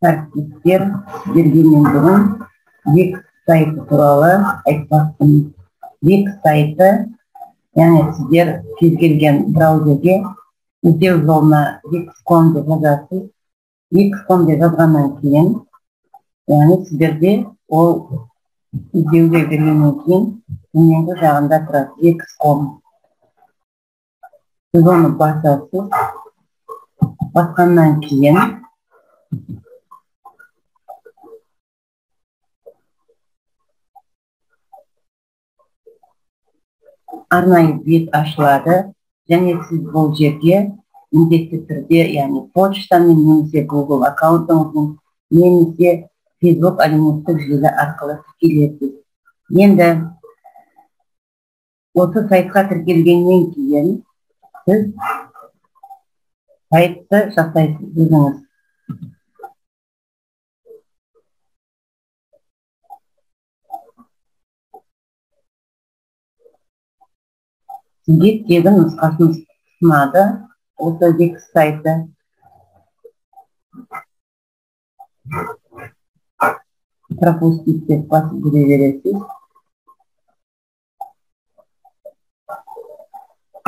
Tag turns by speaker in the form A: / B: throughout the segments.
A: әріптестер, сіздерге мен бүгін Wix сайты туралы айтпақпын. Wix сайты, яғни сіздер кез келген браузерге іздеу жолына Wix.com деп жазасыз. Wix.com деп жазғаннан кейін, яғни сіздерде ол іздеуге бергеннен кейін төменгі жағында тұрады Wix.com. Сіз оны басасыз. Басқаннан кейін арнайы бет ашылады, және сіз бұл жерге міндетті түрде, яғни почтамен немесе Google аккаунтыңызбен немесе Facebook әлеуметтік желі арқылы тіркелесіз. Енді осы сайтқа тіркелгеннен кейін сіз сайтты жасайсыз өзіңіз. Сізге тегін нұсқасын ұсынады осы Wix сайты. Пропустить деп басып жүре бересіз.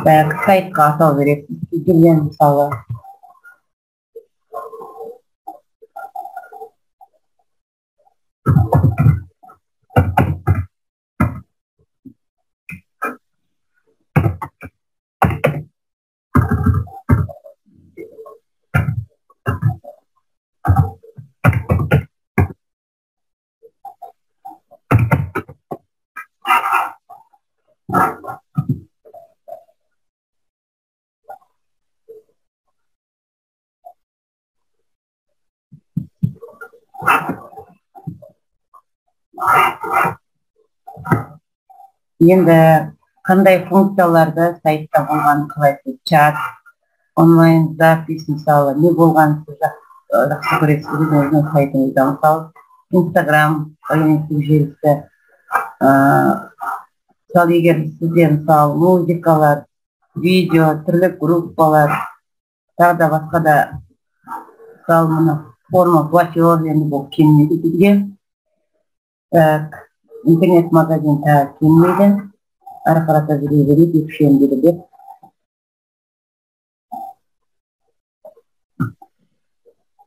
A: Сайтқа атау бересіз. Келген мысалы. Енді қандай функцияларды сайтта болған қалайсыз? Чат, онлайн запись, мысалы, не болған сіз жақсы көресіз өзіңіздің сайтыңызда, мысалы, Instagram әлеуметтік желісі, мысалы, егер сізде, мысалы, музыкалар, видео, түрлі группалар, тағы да басқа да, мысалы, мұны форма платеж енді бұл келмейді бізге. Интернет-магазин тағы келмейді. Ары қарата жүре береді, екшендеді деп.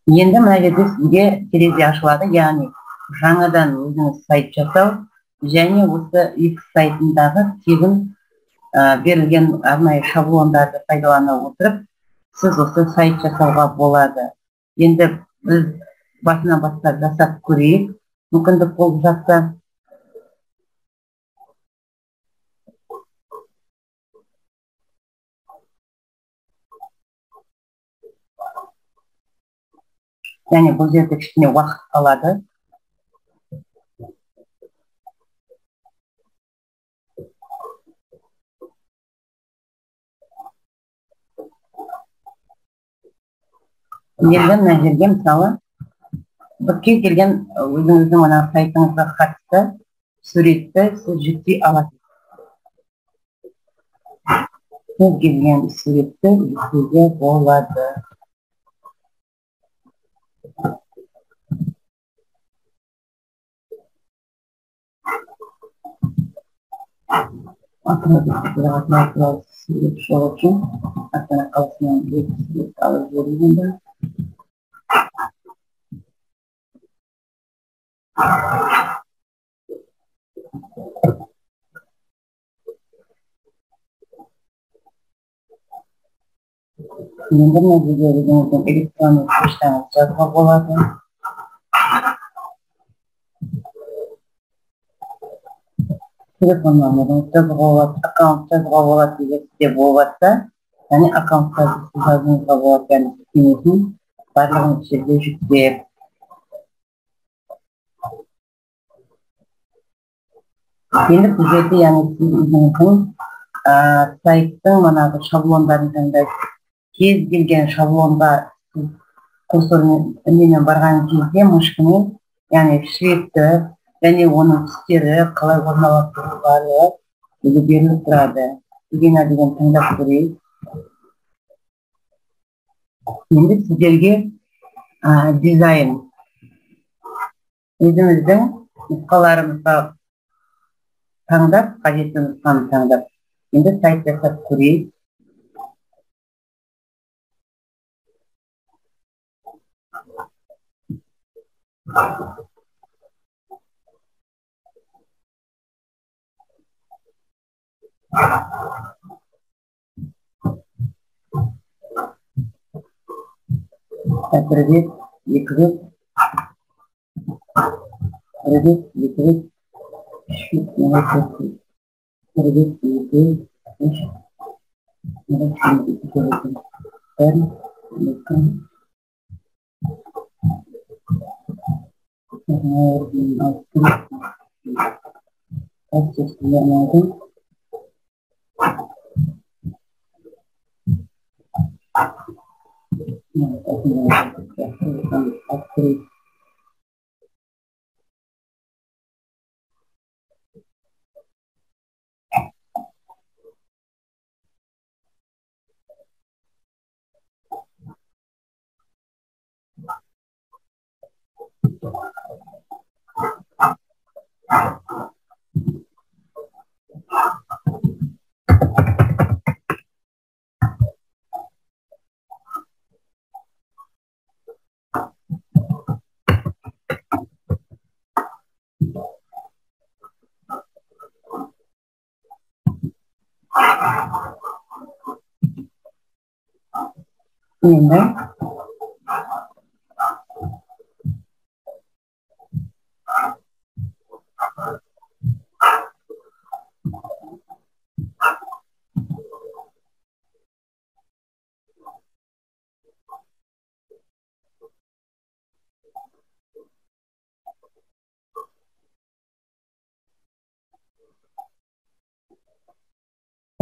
A: Енді мына жерде сізге терезе ашылады, яғни жаңадан өзіңіз сайт жасау, және осы Wix сайтындағы тегін берілген арнайы шаблондарды пайдалана отырып, сіз осы сайт жасауға болады. Енді біз басынан бастап жасап көрейік, мүмкіндік болып жатса. Яғни бұл жерде кішкене уақыт алады. Енді мына жерге мысалы бір кез келген өзіңіздің мына сайтыңызға қатысты суретті сіз жүктей аласыз. Кез келген суретті жүктеуге болады. Атырау сурет жол үшін Астана қаласынан сурет алып жүргенде. Енді мына жерде өзіңіздің электрондық поштаңызды жазуға болады. Телефон номеріңізді жазуға болады, аккаунт жазуға болады дегенде болыватса, яғни аккаунттарды жазуыңызға болады, яғни сілтемесін барлығын жерде жүктеп. Енді бұл жерде, яғни сіз өзіңіздің сайттың манағы шаблондарын таңдайсыз. Кез келген шаблонға қосумен барған кезде мышкамен, яғни шрифті және оның түстері қалай орналастырылғаны беріліп тұрады. Деген таңдап көрейік. Енді сіздерге дизайн өзіміздің нұсқаларымызға таңдап, қажетті нұсқаны таңдап, енді сайт жасап көрейік. Bir bет, екі бет, бір бет, екі бет, үш бет, бір бет, екі, үш,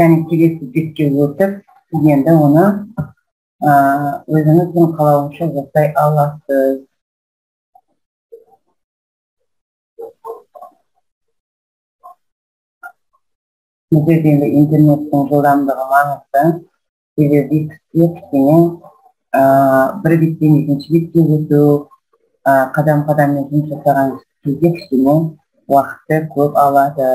A: Енді келесі бетке өтіп, сіз енді оны өзіңіздің қалауынша жасай аласыз. Бұл жерде интернеттің жылдамдығы маңызды. Себебі кішкене бір беттен екінші бетке өту, қадам-қадаммен жұмыс жасаған кезде кішкене уақытты көп алады.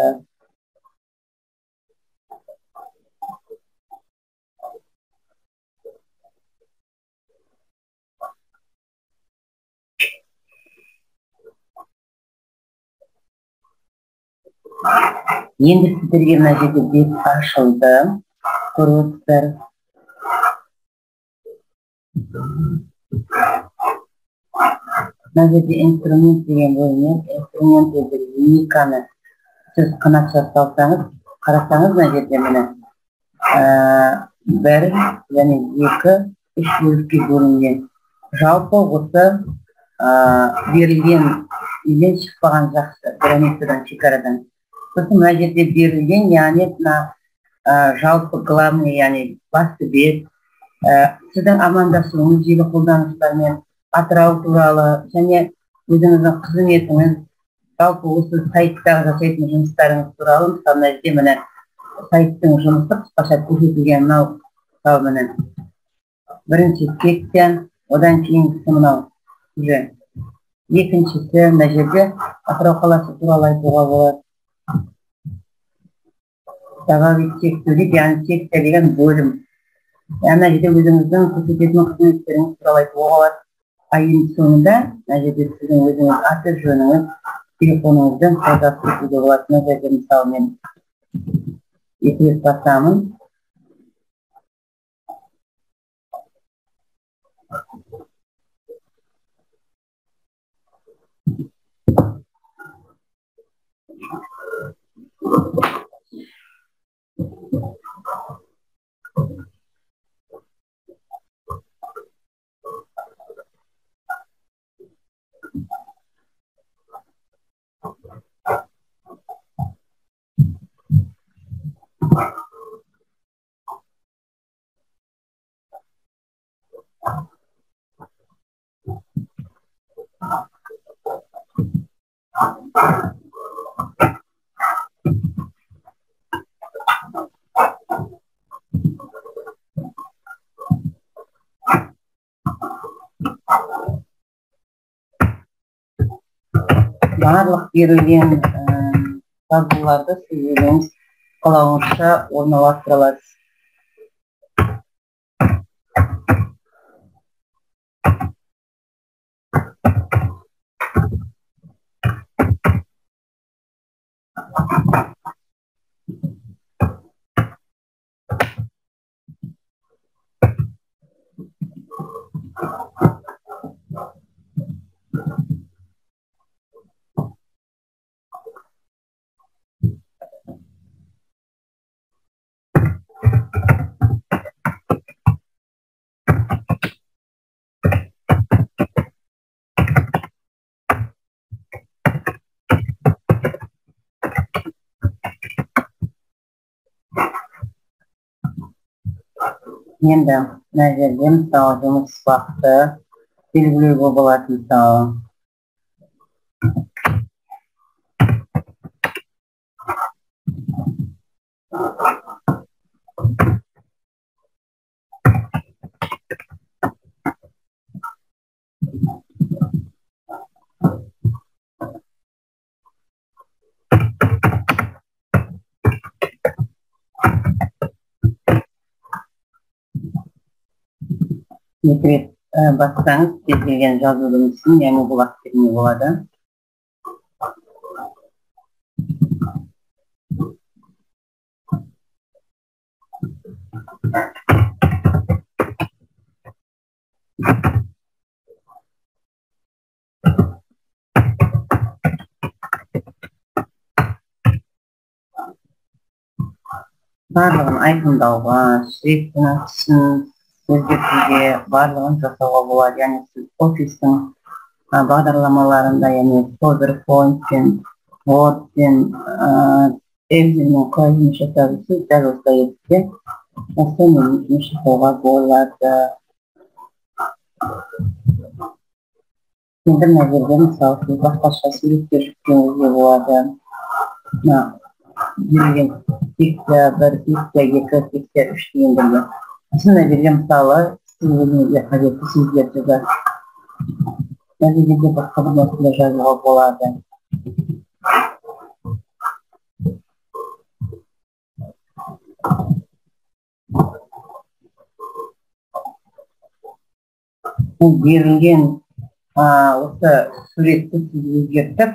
A: Енді сіздерге мына жерде бет ашылды. Көріп отырсыздар. Мына жерде инструмент деген бөлінеді. Инструмент деген линейканы сіз қанатша салсаңыз, қарасаңыз мына жерде міне бір және екі, үш бөлікке бөлінген. Жалпы осы берілген үйден шықпаған жақсы границадан, шекарадан. Сосын мына жерде берілген, яғни жалпы главный, яғни басты бет, сіздің амандасуыңыз желі қолданушылармен, атырау туралы және өзіңіздің қызметіңіз, жалпы осы сайттағы жасайтын жұмыстарыңыз туралы, мысалы мына жерде міне сайттың жұмысы қысқаша көрсетілген. Мынау міне бірінші секция, одан кейінгісі мынау уже екіншісі. Мына жерде Атырау қаласы туралы айтуға болады. Добавить секцию дейді, яғни секция деген бөлім. Мына жерде өзіңіздің көрсететін қызметтеріңіз туралы айтуға болады. Айының соңында мына жерде сіздің өзіңіз аты жөніңіз, телефоныңызбен жазып кетуге болады. Мына жерде мысалы мен екі рет басамын. барлық берілген жазуларды сіз өзіңіз қалауыңызша орналастыра аласыз. Енді мына жерде мысалы жұмыс уақыты белгілеуге болады. Мысалы екі рет бассаңыз кез келген жазудың ісін яғни бұл бермей болады. Барлығын айқындауға, шрифтінің түсін өзгертуге, барлығын жасауға болады. Яғни сіз офистің бағдарламаларында, яғни PowerPoint-пен, Word-пен, Excel'мен қалай жұмыс жасайсыз, дәл осылай етсе, осылай жұмыс жасауға болады. Енді мына жерде мысалы сіз басқаша суреттер жүктеуіңізге болады. Берілген секция 1, секция 2, секция 3 дегендерге. Осындай жерге мысалы сіз өзіңізге қажетті сөздер жазасыз. Мына жерде басқа бір нәрселер жазуға болады. Бұл берілген осы суретті сіз өзгертіп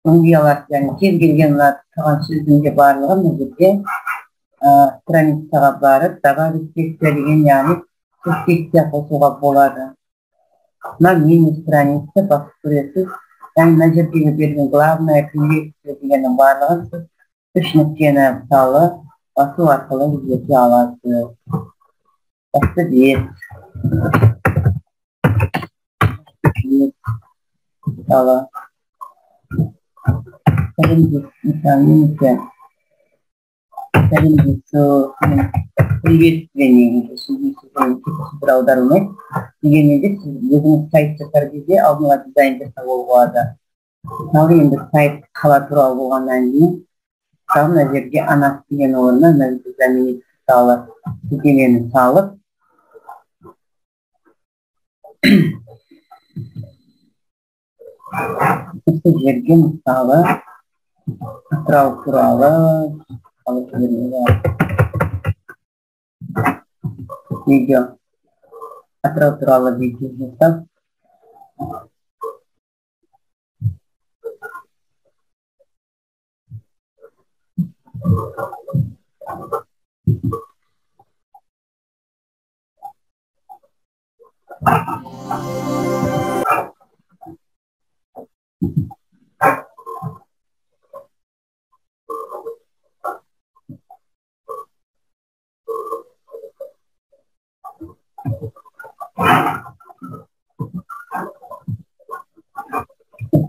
A: өңдей аласыз. Яғни кез келген тұрған сөздің де барлығы мына жерде страницаға барып, добавить секция деген, яғни секция қосуға болады. Мына меню страница басып көресіз. Яғни мына жердегі берген главная клиекция дегеннің барлығын сіз үш нүктені мысалы басу арқылы өзгерте аласыз. Басты бет. Мысалы приветствие сөздер аударылмайды. Дегенмен де сіз өзіңіз сайт жасар кезде алдыңға дизайн жасауға болады. Мысалы енді сайт қала туралы болғаннан кейін, мысалы мына жерге анас деген орнына мына жерге сілтемені салып, осы жерге мысалы Атырау туралы видео, Атырау туралы видео жасап,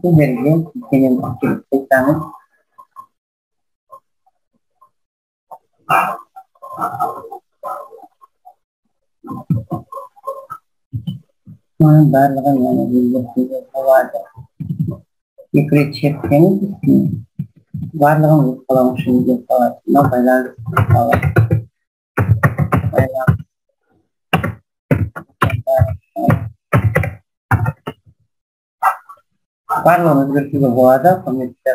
A: сіздерге сенен келіп қойсаңыз, оның барлығын өзгертуге болады. Екі рет шертсеңіз, барлығын өз қалауыңызша өзгерте аласыз. Мынау байланыс мысалы. барлығын өзгертуге болады, құрметті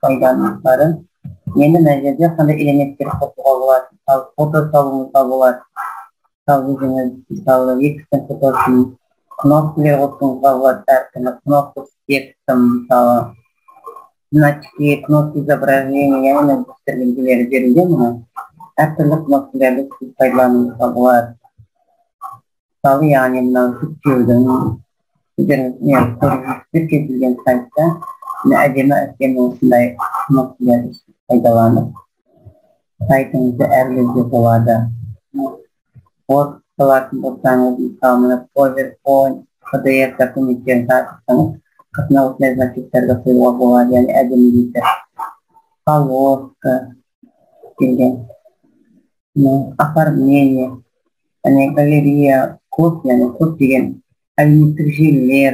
A: пайдаланушыларым. Енді мына жерде қандай элементтер қосуға болады, мысалы фото салуыңызға болады, мысалы өзіңіз мысалы екістің фотосын кнопкалар қосуыңызға болады, әртүрлі кнопка текстім, мысалы значки, кнопка изображения, яғни белгілері берілген, мына әртүрлі кнопкаларды сіз пайдалануыңызға болады. Мысалы, яғни мынау жүктеудің көрсетілген сайтта әдемі осындай кнопкаларды пайдаланып сайтыңызды әрлеуге болады. От салатын болсаңыз, мысалы мына PowerPoint, PDF документтерін тартсаңыз, қасына осындай значоктарды қоюға болады, яғни әдемі етіп полоска деген оформление, яғни галерея, көптеген әлеуметтік желілер,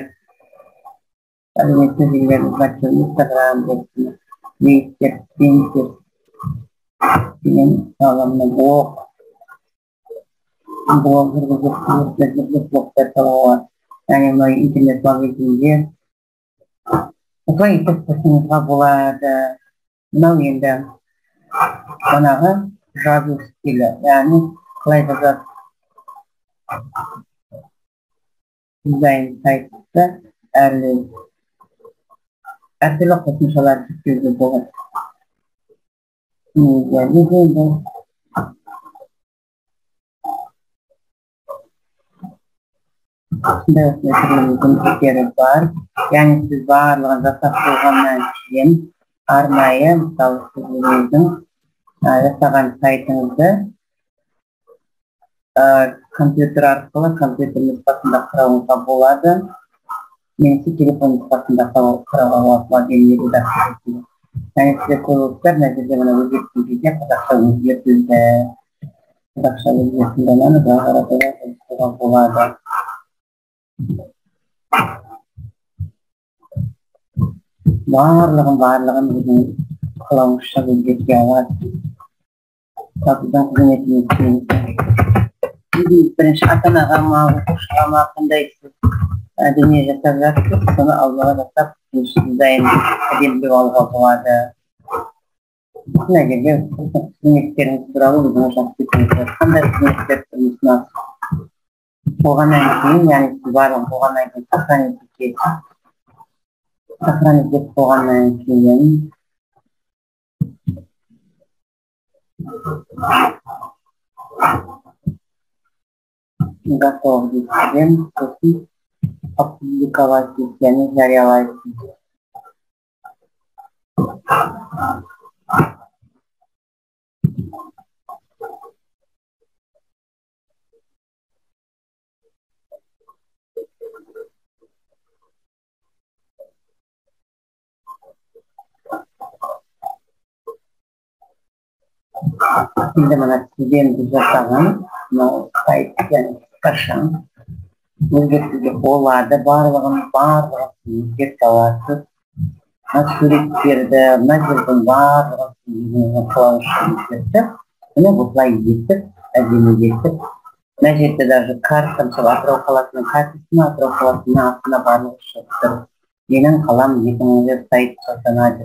A: Инстаграм, Твиттер, Пинтерест деген мысалы блог жүргізіп блогтар салуға, яғни мынау интернет-магазинде осылай етіп қосуыңызға болады. Мынау енді жаңағы жазу стилі, яғни қалай жазады дизайн сайтты әрлеу, әртүрлі қосымшалар жүктеуге болады. Осындай мүмкіндіктері бар, яғни сіз барлығын жасап қойғаннан кейін арнайы, мысалы сіз өзіңіздің жасаған сайтыңызды компьютер арқылы компьютер нұсқасында қарауыңызға болады, немесе телефон нұсқасында қарауға болады. Яғни сізде көбісі мына жерде мына өзгерткен кезде қазақша өзгертілді, болады. Барлығын өзіңіз қалауыңызша өзгерте аласыз. Сатудан қызметіңіз бірінші ата-анаға ма, оқушыға ма, қандай дүние жасап жатсыз, соны алдыға жасап, дизайнды әдемілеп алуға болады. Мына жерде қызметтеріңіз туралы өзіңіз жақсы көрсеңіз, қандай қызметтер ұсынасыз. Болғаннан кейін, яғни сіз барлығын болғаннан кейін сохранить етіп болғаннан кейін готов дейсізден сосын опубликовать яғни жариялайсыз. Şimdi bana sizden жасаған сайт, яғни қашан өзгертуге болады, барлығын өзгерте аласыз. Суреттерді, мына жердің барлығын қалауыңызша өзгертіп, оны осылай етіп, әдемі етіп, мына жерде даже карта, мысалы Атырау қаласының картасына, Атырау қаласының астына барлығы шығып. Менің қалам 2000 сайт жасанады.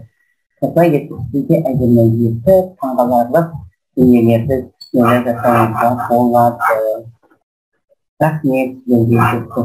A: Осылай етіп, сізде әдемі етіп, таңғаларлық дүниелерді түсінуге жасауыңызға болады. Рахмет сіздерге.